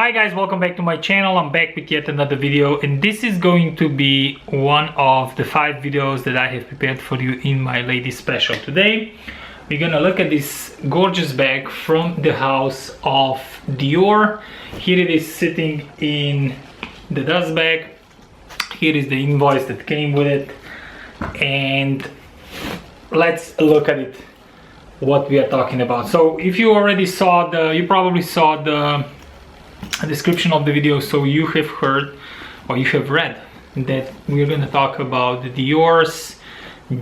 Hi guys, welcome back to my channel. I'm back with yet another video, and this is going to be one of the 5 videos that I have prepared for you in my ladies special. Today we're gonna look at this gorgeous bag from the house of DIOR. Here it is sitting in the dust bag. Here is the invoice that came with it, and let's look at it, what we are talking about. So if you already saw you probably saw the description of the video, so you have heard or you have read that we're going to talk about the DIOR's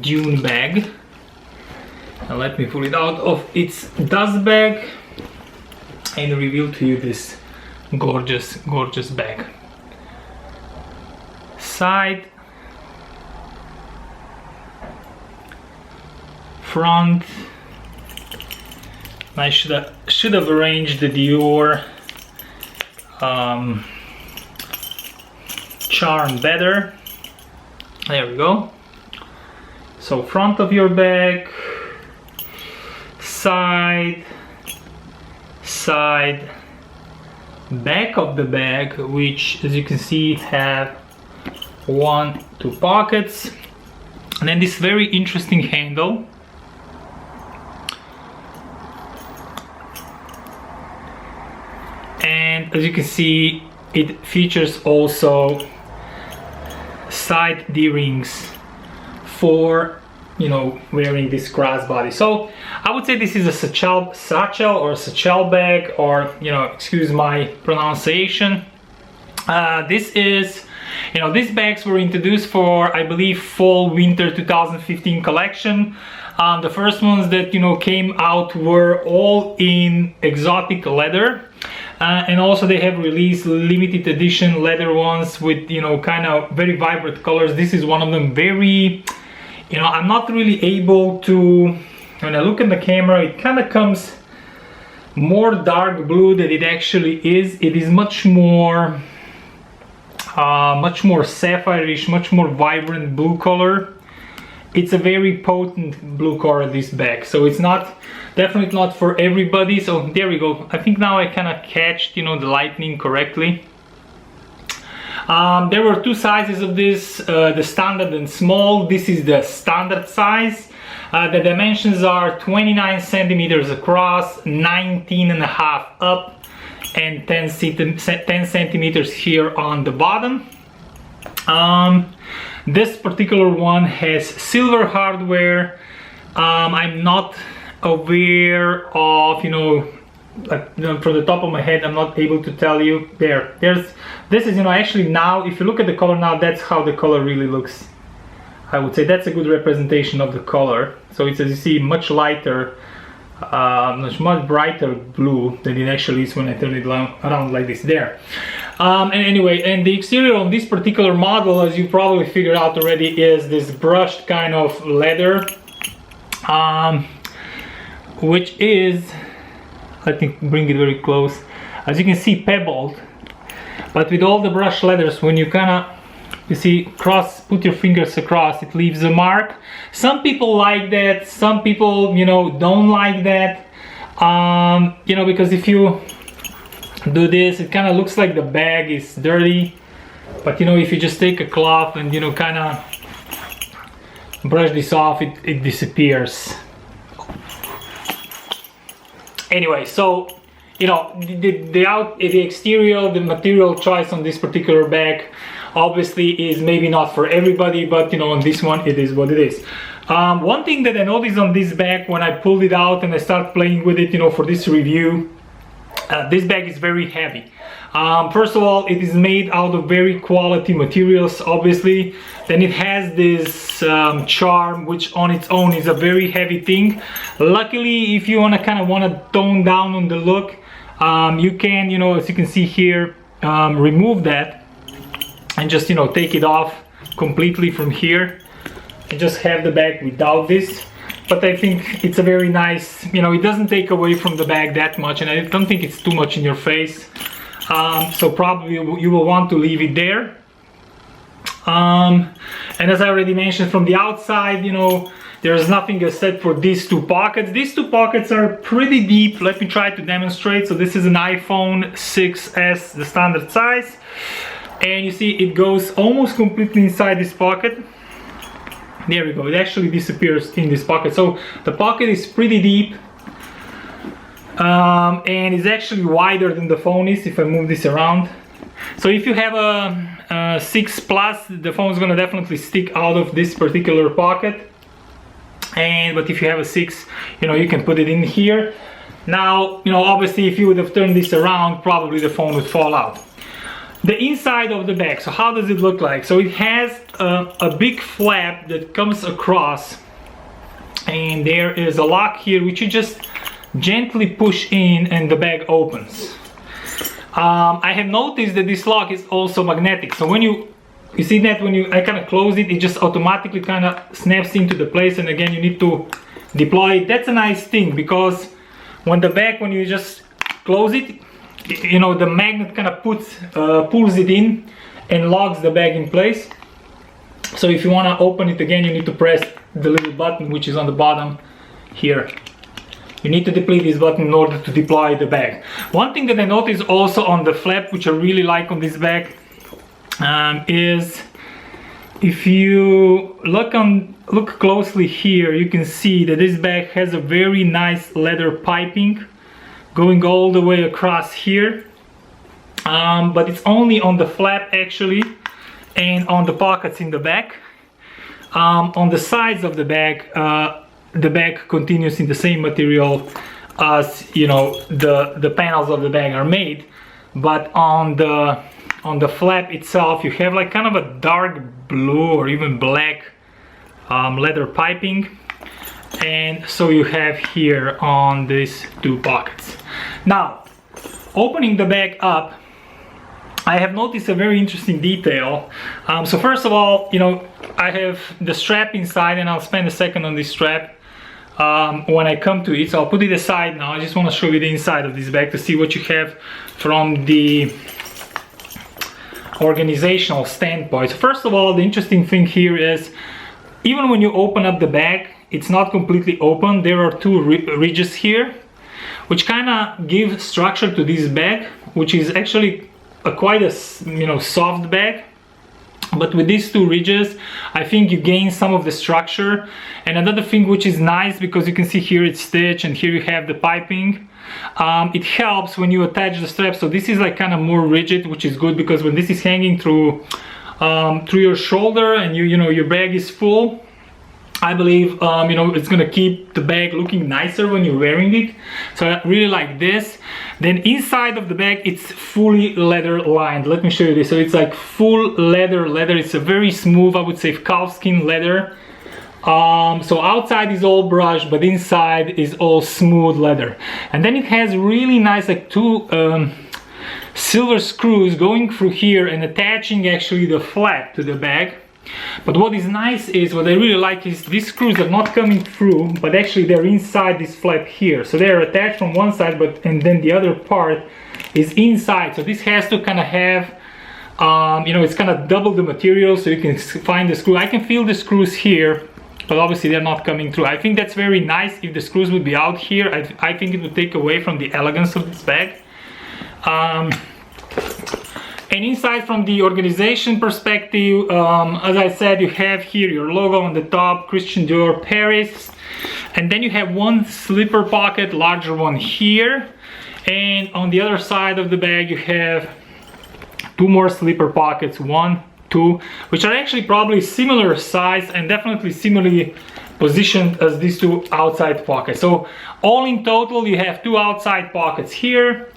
DUNE bag. Now let me pull it out of its dust bag and reveal to you this gorgeous bag. Side, front. I should have arranged the DIOR charm better. There we go. So front of your bag, side, back of the bag, which as you can see have 2 pockets, and then this very interesting handle. And as you can see, it features also side D-rings for, you know, wearing this crossbody. So I would say this is a satchel or a satchel bag, or, you know, excuse my pronunciation. This is, you know, these bags were introduced for, I believe, fall winter 2015 collection. The first ones that, you know, came out were all in exotic leather. And also they have released limited edition leather ones with, you know, kind of very vibrant colors. This is one of them. Very, you know, I'm not really able to, when I look in the camera, it kind of comes more dark blue than it actually is. It is much more sapphire-ish, much more vibrant blue color. It's a very potent blue color, this bag, so it's definitely not for everybody. So there we go. I think now I kind of catched, you know, the lightning correctly. There were 2 sizes of this, the standard and small. This is the standard size. The dimensions are 29 centimeters across, 19.5 up, and 10 centimeters here on the bottom. This particular one has silver hardware. I'm not aware of, you know, like, you know, from the top of my head, I'm not able to tell you. This is, you know, actually now, if you look at the color now, that's how the color really looks. I would say that's a good representation of the color. So it's, as you see, much lighter, much brighter blue than it actually is when I turn it around like this there. And anyway, and the exterior on this particular model, as you probably figured out already, is this brushed kind of leather, which is, let me bring it very close, as you can see, pebbled. But with all the brushed leathers, when you kind of, you see, put your fingers across, it leaves a mark. Some people like that, some people, you know, don't like that, you know, because if you do this, it kind of looks like the bag is dirty. But, you know, if you just take a cloth and, you know, kind of brush this off, it disappears. Anyway, so, you know, the exterior, the material choice on this particular bag obviously is maybe not for everybody, but, you know, on this one it is what it is. One thing that I noticed on this bag when I pulled it out and I started playing with it, you know, for this review, this bag is very heavy. First of all, it is made out of very quality materials, obviously. Then it has this charm, which on its own is a very heavy thing. Luckily, if you want to tone down on the look, you can, you know, as you can see here, remove that and just, you know, take it off completely from here and just have the bag without this. But I think it's a very nice, you know, it doesn't take away from the bag that much, and I don't think it's too much in your face. So probably you will want to leave it there. And as I already mentioned, from the outside, you know, There's nothing set for these two pockets. These two pockets are pretty deep. Let me try to demonstrate. So this is an iPhone 6s, the standard size, and you see it goes almost completely inside this pocket. There we go, it actually disappears in this pocket. So the pocket is pretty deep, and is actually wider than the phone is if I move this around. So if you have a 6 Plus, the phone is going to definitely stick out of this particular pocket. But if you have a 6, you know, you can put it in here. Now, you know, obviously if you would have turned this around, probably the phone would fall out. The inside of the bag, so how does it look like? So it has a big flap that comes across, and there is a lock here which you just gently push in and the bag opens. I have noticed that this lock is also magnetic, so when you see that when I kind of close it, it just automatically kind of snaps into the place, and again you need to deploy it. That's a nice thing, because when you just close it, you know, the magnet kind of pulls it in and locks the bag in place. So if you want to open it again, you need to press the little button which is on the bottom here. You need to deplete this button in order to deploy the bag. One thing that I noticed also on the flap, which I really like on this bag, is if you look closely here, you can see that this bag has a very nice leather piping going all the way across here, but it's only on the flap actually, and on the pockets in the back. On the sides of the bag continues in the same material as, you know, the panels of the bag are made, but on the flap itself you have like kind of a dark blue or even black leather piping, and so you have here on these two pockets. Now, opening the bag up, I have noticed a very interesting detail. So first of all, you know, I have the strap inside, and I'll spend a second on this strap when I come to it. So I'll put it aside now. I just want to show you the inside of this bag to see what you have from the organizational standpoint. So first of all, the interesting thing here is, even when you open up the bag, it's not completely open. There are two ridges here, which kind of give structure to this bag, which is actually quite a, you know, soft bag. But with these two ridges, I think you gain some of the structure. And another thing which is nice, because you can see here it's stitched and here you have the piping, it helps when you attach the strap. So this is like kind of more rigid, which is good, because when this is hanging through your shoulder and you know your bag is full, I believe you know, it's gonna keep the bag looking nicer when you're wearing it. So I really like this. Then inside of the bag, it's fully leather lined. Let me show you this. So it's like full leather. It's a very smooth, I would say, calfskin leather. So outside is all brushed, but inside is all smooth leather. And then it has really nice like two silver screws going through here and attaching actually the flap to the bag. But what is nice is, what I really like is, these screws are not coming through, but actually they're inside this flap here. So they're attached from one side, and then the other part is inside. So this has to kind of have, you know, it's kind of double the material, so you can find the screw. I can feel the screws here, but obviously they're not coming through. I think that's very nice. If the screws would be out here, I think it would take away from the elegance of this bag. And inside, from the organization perspective, as I said, you have here your logo on the top, Christian Dior Paris, and then you have one slipper pocket, larger one here, and on the other side of the bag you have two more slipper pockets, 1, 2, which are actually probably similar size and definitely similarly positioned as these two outside pockets. So all in total you have two outside pockets here,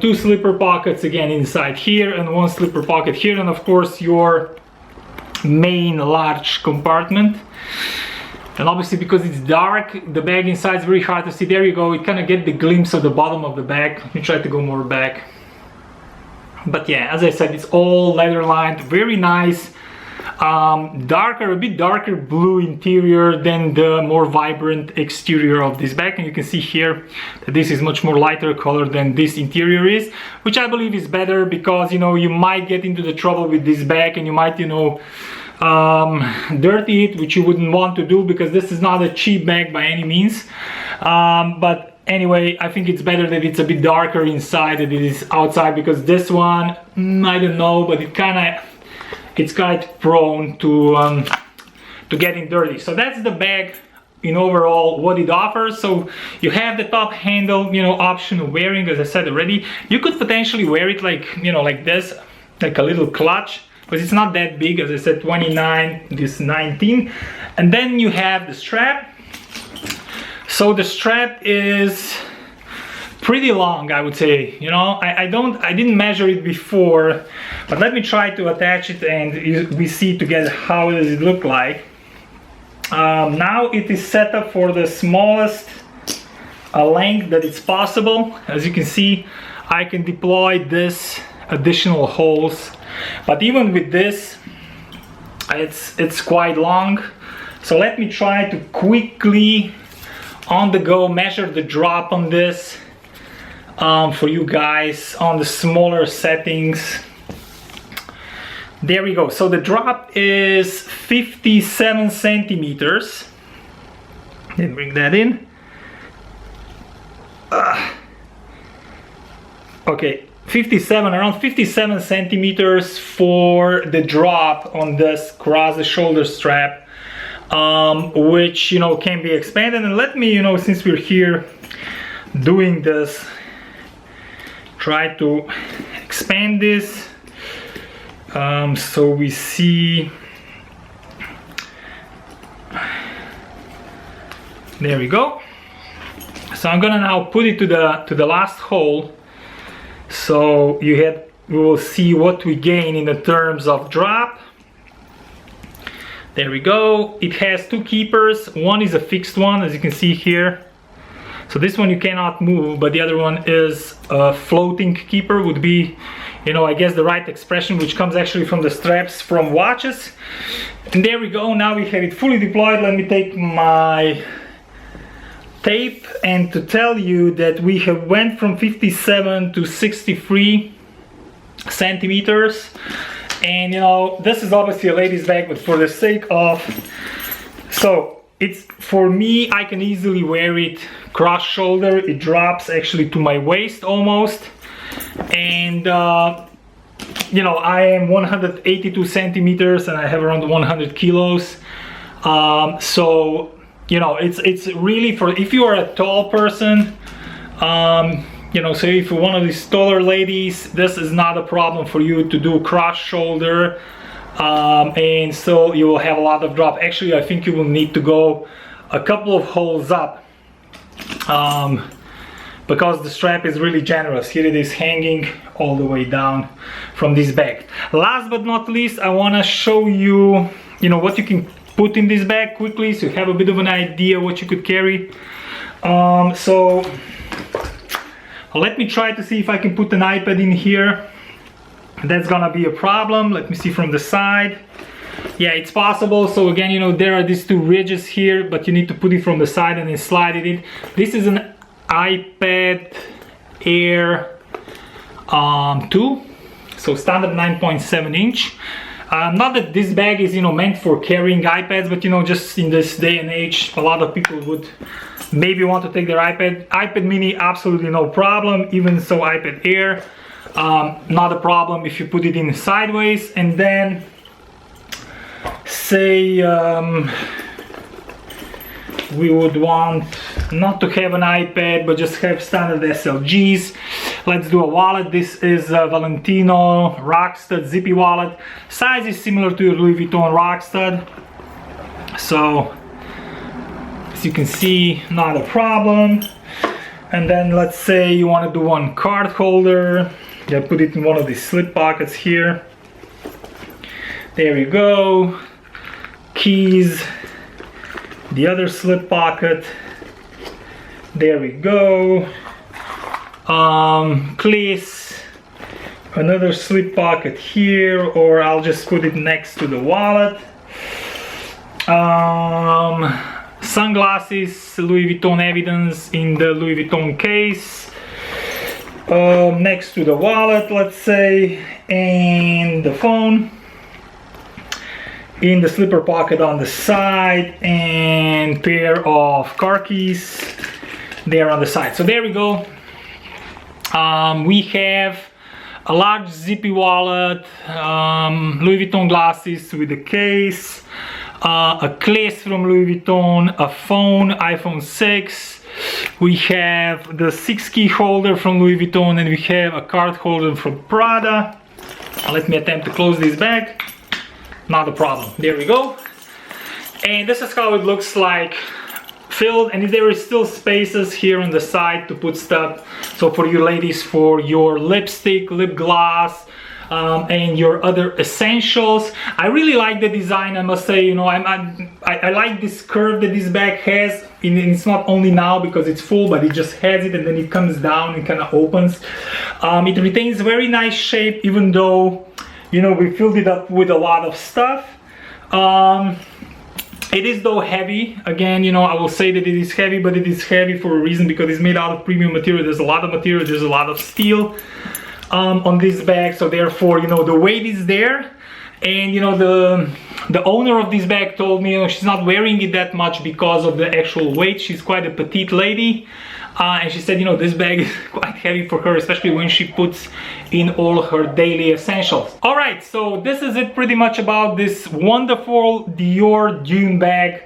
two slipper pockets again inside here, and one slipper pocket here, and of course your main large compartment. And obviously, because it's dark, the bag inside is very hard to see. There you go, you kind of get the glimpse of the bottom of the bag. Let me try to go more back. But yeah, as I said, it's all leather lined, very nice. A bit darker blue interior than the more vibrant exterior of this bag, and you can see here that this is much more lighter color than this interior is, which I believe is better, because, you know, you might get into the trouble with this bag and you might, you know, dirty it, which you wouldn't want to do because this is not a cheap bag by any means. But anyway, I think it's better that it's a bit darker inside than it is outside, because this one, I don't know, but it's quite prone to getting dirty. So that's the bag in overall what it offers. So you have the top handle, you know, option of wearing, as I said already. You could potentially wear it like, you know, like this, like a little clutch, because it's not that big. As I said, 29, this 19. And then you have the strap. So the strap is pretty long, I would say. You know, I didn't measure it before, but let me try to attach it and we see together how does it look like. Now it is set up for the smallest length that it's possible. As you can see, I can deploy this additional holes, but even with this, it's quite long. So let me try to quickly on the go measure the drop on this for you guys on the smaller settings. There we go. So the drop is 57 centimeters. Then bring that in. Okay, 57, around 57 centimeters for the drop on this cross the shoulder strap, which, you know, can be expanded. And let me, you know, since we're here doing this, try to expand this. So we see, there we go. So I'm gonna now put it to the last hole. So we will see what we gain in the terms of drop. There we go. It has two keepers. One is a fixed one, as you can see here. So this one you cannot move, but the other one is a floating keeper, would be, you know, I guess the right expression, which comes actually from the straps from watches. And there we go. Now we have it fully deployed. Let me take my tape and to tell you that we have went from 57 to 63 centimeters. And, you know, this is obviously a ladies bag, but for the sake of, so it's, for me, I can easily wear it cross shoulder. It drops actually to my waist almost. And you know, I am 182 centimeters and I have around 100 kilos. So, you know, it's really for, if you are a tall person, you know, so if you're one of these taller ladies, this is not a problem for you to do cross shoulder, and so you will have a lot of drop. Actually, I think you will need to go a couple of holes up, because the strap is really generous. Here it is hanging all the way down from this bag. Last but not least, I want to show you, you know, what you can put in this bag quickly, so you have a bit of an idea what you could carry. So let me try to see if I can put an iPad in here. That's gonna be a problem. Let me see from the side. Yeah, it's possible. So again, you know, there are these two ridges here, but you need to put it from the side and then slide it in. This is an iPad Air 2, so standard 9.7 inch. Not that this bag is, you know, meant for carrying iPads, but, you know, just in this day and age, a lot of people would maybe want to take their iPad mini, absolutely no problem. Even so, iPad Air, not a problem if you put it in sideways. And then say we would want not to have an iPad, but just have standard SLGs. Let's do a wallet. This is a Valentino Rockstud zippy wallet. Size is similar to your Louis Vuitton Rockstud. So, as you can see, not a problem. And then let's say you want to do one card holder. Yeah, put it in one of these slip pockets here. There you go. Keys. The other slip pocket. There we go. Keys. Another slip pocket here, or I'll just put it next to the wallet. Sunglasses, Louis Vuitton Evidence in the Louis Vuitton case. Next to the wallet, let's say, and the phone. in the slipper pocket on the side, and pair of car keys there on the side. So there we go. We have a large zippy wallet, Louis Vuitton glasses with a case, a case from Louis Vuitton, a phone, iPhone 6. We have the 6 key holder from Louis Vuitton, and we have a card holder from Prada. Let me attempt to close this bag. Not a problem. There we go. And this is how it looks like filled, and there is still spaces here on the side to put stuff. So for you ladies, for your lipstick, lip gloss, and your other essentials. I really like the design, I must say. You know, I like this curve that this bag has. And it's not only now because it's full, but it just has it, and then it comes down and kind of opens. It retains very nice shape, even though, you know, we filled it up with a lot of stuff. It is though heavy. Again, you know, I will say that it is heavy, but it is heavy for a reason, because it's made out of premium material. There's a lot of material, there's a lot of steel on this bag, so therefore, you know, the weight is there. And you know, the owner of this bag told me, you know, she's not wearing it that much because of the actual weight. She's quite a petite lady, and she said, you know, this bag is quite heavy for her, especially when she puts in all her daily essentials. All right, so this is it pretty much about this wonderful DIOR DUNE bag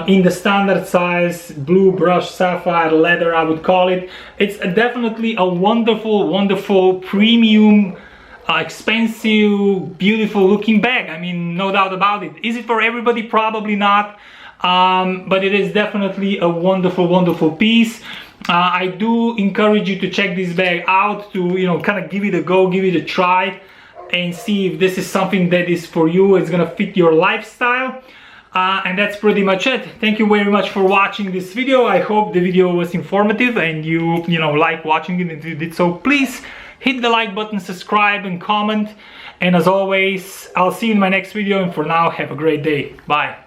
in the standard size, blue brushed sapphire leather, I would call it. It's definitely a wonderful premium, expensive, beautiful looking bag. I mean, no doubt about it. Is it for everybody? Probably not, but it is definitely a wonderful piece. I do encourage you to check this bag out, to, you know, kind of give it a go, give it a try, and see if this is something that is for you, it's gonna fit your lifestyle. And that's pretty much it. Thank you very much for watching this video. I hope the video was informative and you know, like watching it. If you did so, please hit the like button, subscribe, and comment. And as always, I'll see you in my next video, and for now, have a great day. Bye.